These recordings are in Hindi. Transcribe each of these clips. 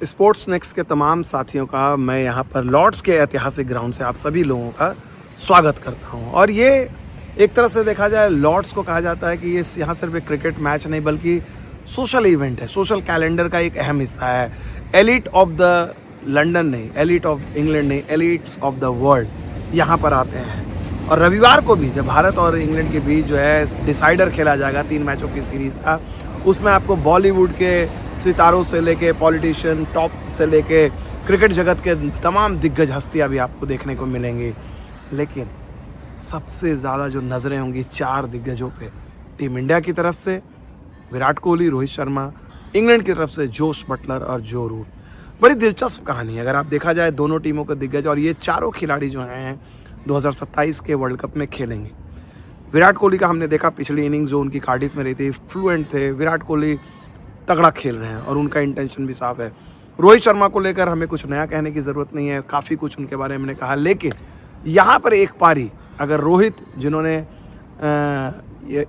स्पोर्ट्स नेक्स्ट के तमाम साथियों का मैं यहाँ पर लॉर्ड्स के ऐतिहासिक ग्राउंड से आप सभी लोगों का स्वागत करता हूँ। और ये एक तरह से देखा जाए लॉर्ड्स को कहा जाता है कि ये यहाँ सिर्फ एक क्रिकेट मैच नहीं बल्कि सोशल इवेंट है, सोशल कैलेंडर का एक अहम हिस्सा है। एलिट ऑफ द लंदन नहीं, एलिट ऑफ इंग्लैंड नहीं, एलिट्स ऑफ द वर्ल्ड यहाँ पर आते हैं। और रविवार को भी जब भारत और इंग्लैंड के बीच जो है डिसाइडर खेला जाएगा 3 मैचों की सीरीज़ का, उसमें आपको बॉलीवुड के सितारों से लेके पॉलिटिशियन टॉप से लेके क्रिकेट जगत के तमाम दिग्गज हस्तियां भी आपको देखने को मिलेंगी। लेकिन सबसे ज़्यादा जो नज़रें होंगी 4 दिग्गजों पे, टीम इंडिया की तरफ से विराट कोहली, रोहित शर्मा, इंग्लैंड की तरफ से जोश बटलर और जो रूट। बड़ी दिलचस्प कहानी है अगर आप देखा जाए दोनों टीमों के दिग्गज, और ये चारों खिलाड़ी जो हैं 2027 के वर्ल्ड कप में खेलेंगे। विराट कोहली का हमने देखा पिछली इनिंग्स जो उनकी कार्डिफ में रही थी, फ्लुएंट थे। विराट कोहली तगड़ा खेल रहे हैं और उनका इंटेंशन भी साफ है। रोहित शर्मा को लेकर हमें कुछ नया कहने की ज़रूरत नहीं है, काफ़ी कुछ उनके बारे में हमने कहा। लेकिन यहाँ पर एक पारी अगर रोहित, जिन्होंने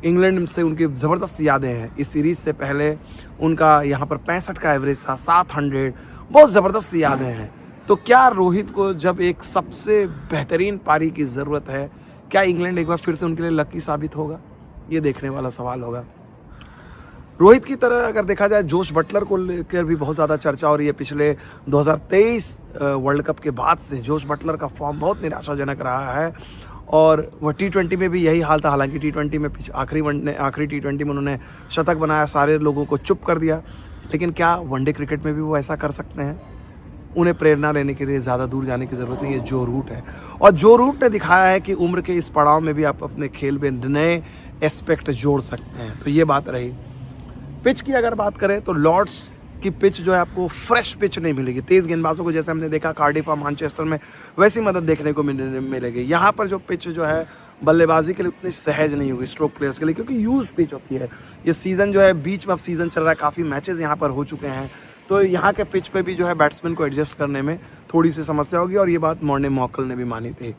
इंग्लैंड से उनकी ज़बरदस्त यादें हैं, इस सीरीज़ से पहले उनका यहाँ पर 65 का एवरेज था, 700, बहुत ज़बरदस्त यादें हैं। तो क्या रोहित को जब एक सबसे बेहतरीन पारी की ज़रूरत है, क्या इंग्लैंड एक बार फिर से उनके लिए लकी साबित होगा? ये देखने वाला सवाल होगा। रोहित की तरह अगर देखा जाए जोश बटलर को लेकर भी बहुत ज़्यादा चर्चा हो रही है। पिछले 2023 वर्ल्ड कप के बाद से जोश बटलर का फॉर्म बहुत निराशाजनक रहा है और वह T20 में भी यही हाल था। हालांकि T20 में आखिरी T20 में उन्होंने शतक बनाया, सारे लोगों को चुप कर दिया। लेकिन क्या वनडे क्रिकेट में भी वो ऐसा कर सकते हैं? उन्हें प्रेरणा लेने के लिए ज़्यादा दूर जाने की ज़रूरत नहीं है। जो रूट है, और जो रूट ने दिखाया है कि उम्र के इस पड़ाव में भी आप अपने खेल में नए एस्पेक्ट जोड़ सकते हैं। तो ये बात रही। पिच की अगर बात करें तो लॉर्ड्स की पिच जो है आपको फ्रेश पिच नहीं मिलेगी। तेज़ गेंदबाजों को जैसे हमने देखा कार्डिफ और मैनचेस्टर में, वैसी मदद देखने को मिलेगी। यहाँ पर जो पिच जो है बल्लेबाजी के लिए उतनी सहज नहीं होगी स्ट्रोक प्लेयर्स के लिए, क्योंकि यूज पिच होती है। ये सीज़न जो है बीच में अब सीज़न चल रहा है, काफ़ी मैचेस यहाँ पर हो चुके हैं, तो यहाँ के पिच पे भी जो है बैट्समैन को एडजस्ट करने में थोड़ी सी समस्या होगी। और ये बात मॉर्ने मॉकल ने भी मानी थी।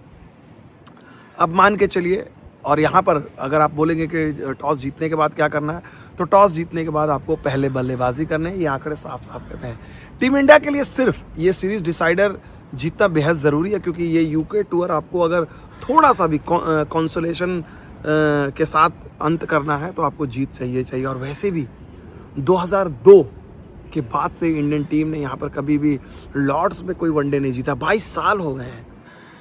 अब मान के चलिए, और यहाँ पर अगर आप बोलेंगे कि टॉस जीतने के बाद क्या करना है, तो टॉस जीतने के बाद आपको पहले बल्लेबाजी करने हैं। ये आंकड़े साफ साफ कहते हैं। टीम इंडिया के लिए सिर्फ ये सीरीज डिसाइडर जीतना बेहद ज़रूरी है, क्योंकि ये यूके टूर आपको अगर थोड़ा सा भी कॉन्सोलेशन के साथ अंत करना है तो आपको जीत चाहिए। और वैसे भी 2002 के बाद से इंडियन टीम ने यहाँ पर कभी भी लॉर्ड्स में कोई वनडे नहीं जीता। 22 साल हो गए हैं।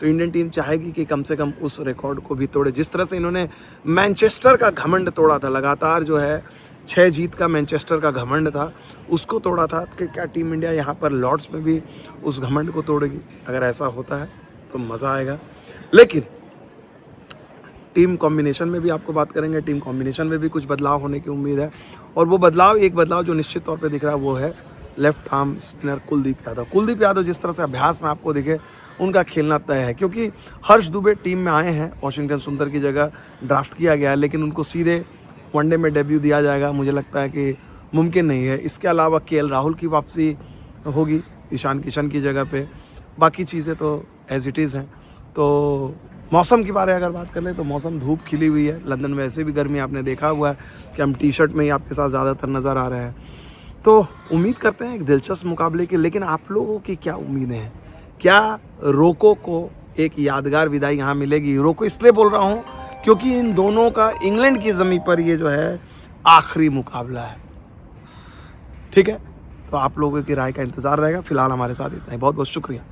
तो इंडियन टीम चाहेगी कि कम से कम उस रिकॉर्ड को भी तोड़े। जिस तरह से इन्होंने मैनचेस्टर का घमंड तोड़ा था, लगातार जो है 6 जीत का मैनचेस्टर का घमंड था, उसको तोड़ा था, कि क्या टीम इंडिया यहाँ पर लॉर्ड्स में भी उस घमंड को तोड़ेगी? अगर ऐसा होता है तो मज़ा आएगा। लेकिन टीम कॉम्बिनेशन में भी आपको बात करेंगे, टीम कॉम्बिनेशन में भी कुछ बदलाव होने की उम्मीद है। और वो बदलाव जो निश्चित तौर पे दिख रहा है वो है left arm spinner Kuldeep Yadav जिस तरह से अभ्यास में आपको दिखे, उनका खेलना तय है। क्योंकि हर्ष दुबे टीम में आए हैं, वॉशिंगटन सुंदर की जगह ड्राफ्ट किया गया है, लेकिन उनको सीधे वनडे में डेब्यू दिया जाएगा, मुझे लगता है कि मुमकिन नहीं है। इसके अलावा KL राहुल की वापसी होगी ईशान किशन की जगह पे। बाकी चीज़ें तो एज इट इज़ हैं। तो मौसम के बारे में अगर बात कर लें तो मौसम धूप खिली हुई है। लंदन में ऐसे भी गर्मी आपने देखा हुआ है कि हम टी-शर्ट में ही आपके साथ ज़्यादातर नज़र आ रहे हैं। तो उम्मीद करते हैं एक दिलचस्प मुकाबले की। लेकिन आप लोगों की क्या उम्मीदें हैं? क्या रोको को एक यादगार विदाई यहाँ मिलेगी? रोको इसलिए बोल रहा हूँ क्योंकि इन दोनों का इंग्लैंड की ज़मीन पर ये जो है आखिरी मुकाबला है। ठीक है, तो आप लोगों की राय का इंतज़ार रहेगा। फिलहाल हमारे साथ इतना ही। बहुत बहुत शुक्रिया।